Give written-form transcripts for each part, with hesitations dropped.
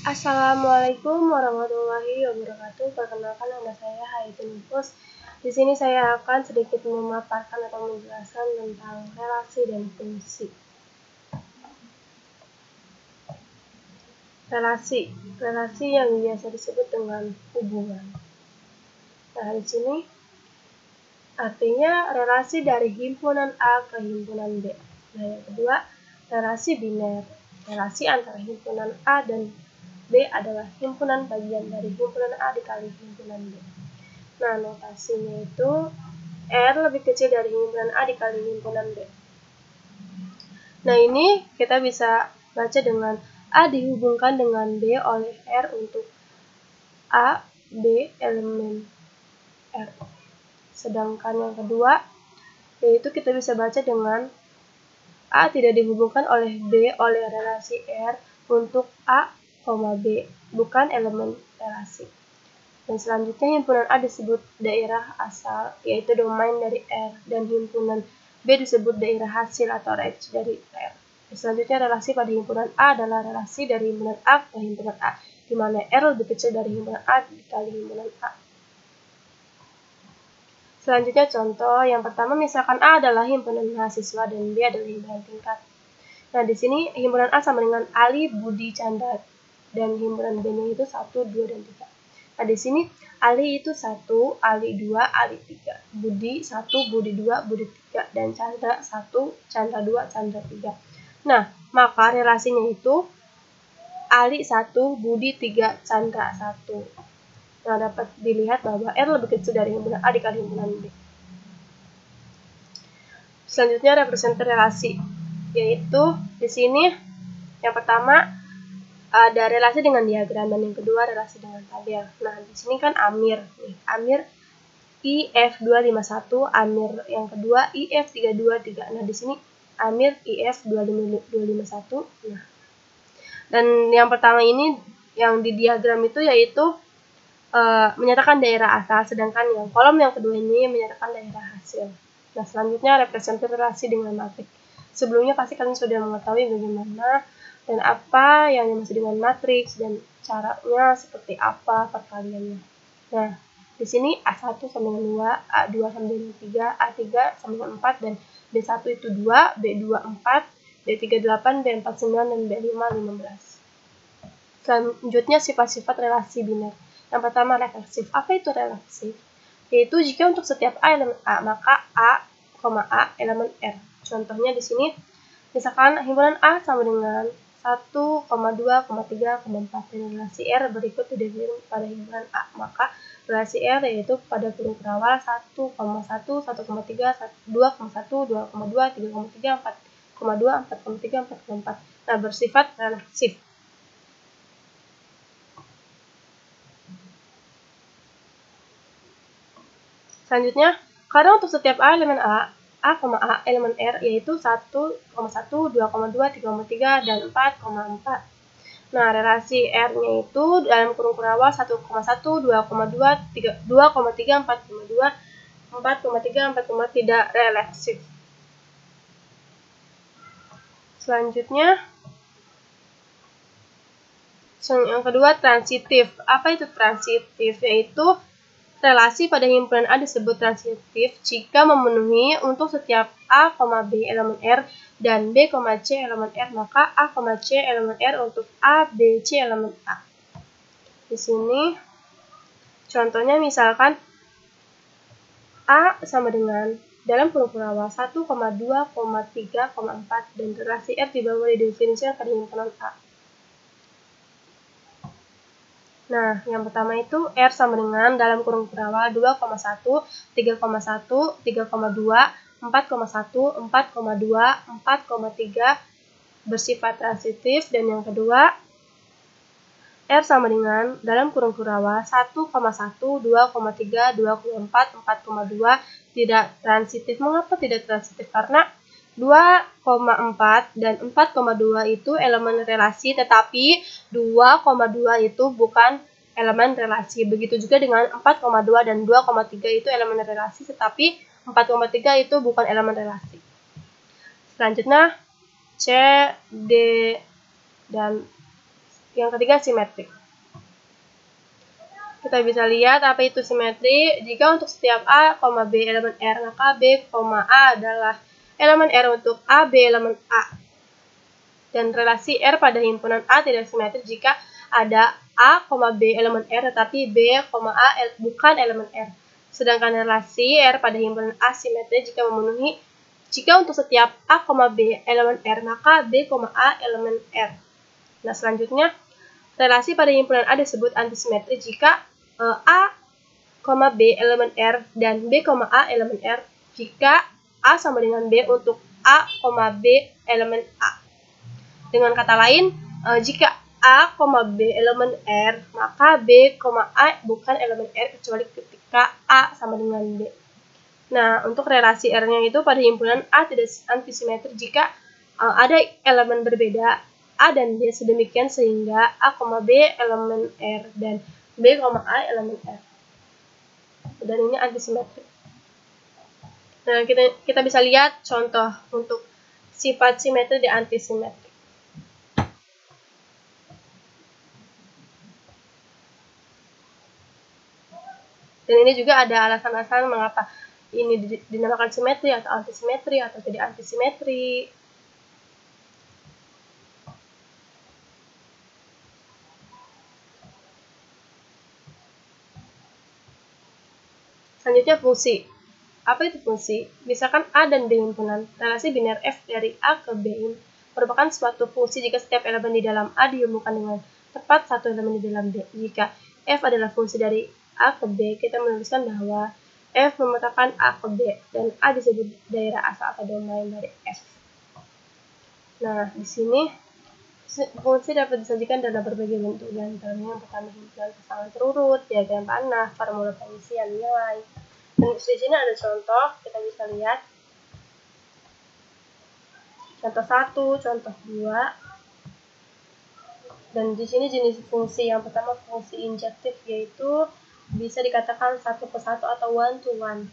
Assalamualaikum warahmatullahi wabarakatuh. Perkenalkan, nama saya Haitun Nufus. Di sini saya akan sedikit memaparkan atau menjelaskan tentang relasi dan fungsi. Relasi yang biasa disebut dengan hubungan. Nah, di sini artinya relasi dari himpunan A ke himpunan B. Nah, yang kedua, relasi biner. Relasi antara himpunan A dan B adalah himpunan bagian dari himpunan A dikali himpunan B. Nah, notasinya itu R lebih kecil dari himpunan A dikali himpunan B. Nah, ini kita bisa baca dengan A dihubungkan dengan B oleh R untuk A, B, elemen R. Sedangkan yang kedua, yaitu kita bisa baca dengan A tidak dihubungkan oleh B oleh relasi R untuk A, B, bukan elemen relasi. Dan selanjutnya himpunan A disebut daerah asal, yaitu domain dari R, dan himpunan B disebut daerah hasil atau range dari R. Dan selanjutnya relasi pada himpunan A adalah relasi dari himpunan A ke himpunan A, di mana R lebih kecil dari himpunan A dikali himpunan A. Selanjutnya contoh yang pertama, misalkan A adalah himpunan mahasiswa dan B adalah himpunan tingkat. Nah, di sini himpunan A sama dengan Ali, Budi, Chandra, dan himpunan B-nya itu 1, 2, dan 3. Nah, di sini Ali itu 1, Ali 2, Ali 3. Budi 1, Budi 2, Budi 3. Dan Chandra 1, Chandra 2, Chandra 3. Nah, maka relasinya itu Ali 1, Budi 3, Chandra 1. Nah, dapat dilihat bahwa R lebih kecil dari himpunan A dikali himpunan B. Selanjutnya representer relasi, yaitu di sini yang pertama ada relasi dengan diagram dan yang kedua relasi dengan tabel. Nah, di sini kan Amir nih. Amir IF251, Amir yang kedua IF323. Nah, di sini Amir IF251. Nah, dan yang pertama ini yang di diagram itu yaitu menyatakan daerah asal, sedangkan yang kolom yang kedua ini menyatakan daerah hasil. Nah, selanjutnya representer relasi dengan matrik. Sebelumnya pasti kalian sudah mengetahui bagaimana dan apa yang dimaksud dengan matriks dan caranya seperti apa perkaliannya. Nah, di sini A1 sama dengan 2, A2 sama dengan 3, A3 sama dengan 4, dan B1 itu 2, B2 4, B3 8, B4 9, dan B5 15. Selanjutnya sifat-sifat relasi biner. Yang pertama refleksif. Apa itu refleksif? Yaitu jika untuk setiap A elemen A, maka A, elemen R. Contohnya di sini, misalkan himpunan A sama dengan 1, 2, 3, 4. Dan relasi R berikut didefinikan pada himpunan A. Maka relasi R yaitu pada kurung kerawal 1, 1, 1,3, 2,1, 2,2, 3,3, 4,2, 4,3, 4,4. Nah, bersifat refleksif. Selanjutnya, karena untuk setiap A elemen A, elemen R yaitu 1, 1, 2,2, 3,3, dan 4,4. Nah, relasi R-nya itu dalam kurung kurawal 1,1, 2,2, 2,3, 4,2, 4,3, 4,4 tidak refleksif. Selanjutnya, yang kedua transitif. Apa itu transitif? Yaitu relasi pada himpunan A disebut transitif jika memenuhi untuk setiap A, B elemen R dan B, C elemen R, maka A, C elemen R untuk A, B, C elemen A. Di sini contohnya misalkan A sama dengan dalam kurung kurawal 1, 2, 3, 4 dan relasi R di bawah didefinisikan pada himpunan A. Nah, yang pertama itu R sama dengan dalam kurung kurawal 2,1, 3,1, 3,2, 4,1, 4,2, 4,3 bersifat transitif. Dan yang kedua, R sama dengan dalam kurung kurawal 1,1, 2,3, 2,4, 4,2 tidak transitif. Mengapa tidak transitif? Karena 2,4 dan 4,2 itu elemen relasi, tetapi 2,2 itu bukan elemen relasi. Begitu juga dengan 4,2 dan 2,3 itu elemen relasi, tetapi 4,3 itu bukan elemen relasi. Selanjutnya C, D, dan yang ketiga simetrik. Kita bisa lihat apa itu simetri. Jika untuk setiap A, B elemen R, maka B, A adalah elemen R untuk A, B elemen A. Dan relasi R pada himpunan A tidak simetri jika ada A, B elemen R, tetapi B, A bukan elemen R. Sedangkan relasi R pada himpunan A simetri jika memenuhi jika untuk setiap A, B elemen R, maka B, A elemen R. Nah, selanjutnya, relasi pada himpunan A disebut antisimetri jika A, B elemen R dan B, A elemen R jika A sama dengan B untuk A, B elemen A. Dengan kata lain, jika A, B elemen R, maka B, A bukan elemen R kecuali ketika A sama dengan B. Nah, untuk relasi R-nya itu pada himpunan A tidak antisimetri jika ada elemen berbeda A dan B sedemikian sehingga A, B elemen R dan B, A elemen R. Dan ini antisimetri. Nah, kita bisa lihat contoh untuk sifat simetri dan antisimetri. Dan ini juga ada alasan-alasan mengapa ini dinamakan simetri atau antisimetri atau tidak antisimetri. Selanjutnya fungsi. Apa itu fungsi? Misalkan A dan B himpunan, relasi biner F dari A ke B ini merupakan suatu fungsi jika setiap elemen di dalam A dihubungkan dengan tepat satu elemen di dalam B. Jika F adalah fungsi dari A ke B, kita menuliskan bahwa F memetakan A ke B dan A disebut daerah asal atau domain dari F. Nah, di sini fungsi dapat disajikan dalam berbagai bentuk, dan yang pertama himpunan pasangan terurut, diagram panah, formula pengisian nilai. Dan di sini ada contoh, kita bisa lihat contoh 1, contoh 2. Dan di sini jenis fungsi yang pertama fungsi injektif, yaitu bisa dikatakan satu ke satu atau one to one.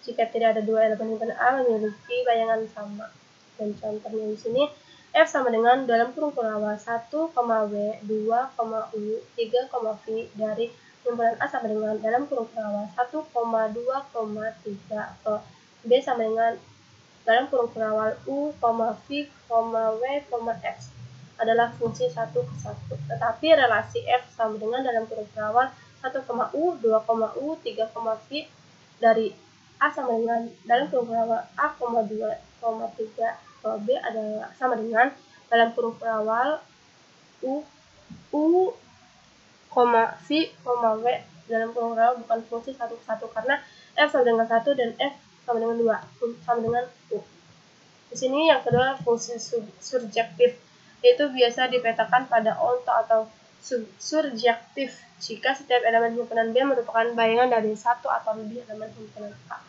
Jika tidak ada dua elemen himpunan A memiliki bayangan sama. Dan contohnya di sini F sama dengan dalam kurung awal 1, W, 2, U, 3, V dari himpunan A sama dengan dalam kurung awal 1, 2, 3, B sama dengan dalam kurung awal U, V, W, X adalah fungsi 1 ke 1. Tetapi relasi F sama dengan dalam kurung awal 1, U, 2, U, 3, V dari A sama dengan dalam kurung awal A, 2, 3, B adalah sama dengan dalam kurung awal U, V, W dalam kurung awal bukan fungsi 1 ke 1 karena F sama dengan 1 dan F sama dengan 2 sama dengan U. Di sini yang kedua fungsi surjektif, yaitu biasa dipetakan pada onto atau surjektif jika setiap elemen himpunan B merupakan bayangan dari satu atau lebih elemen himpunan A.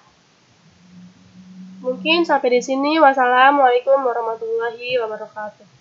Mungkin sampai di sini. Wassalamualaikum warahmatullahi wabarakatuh.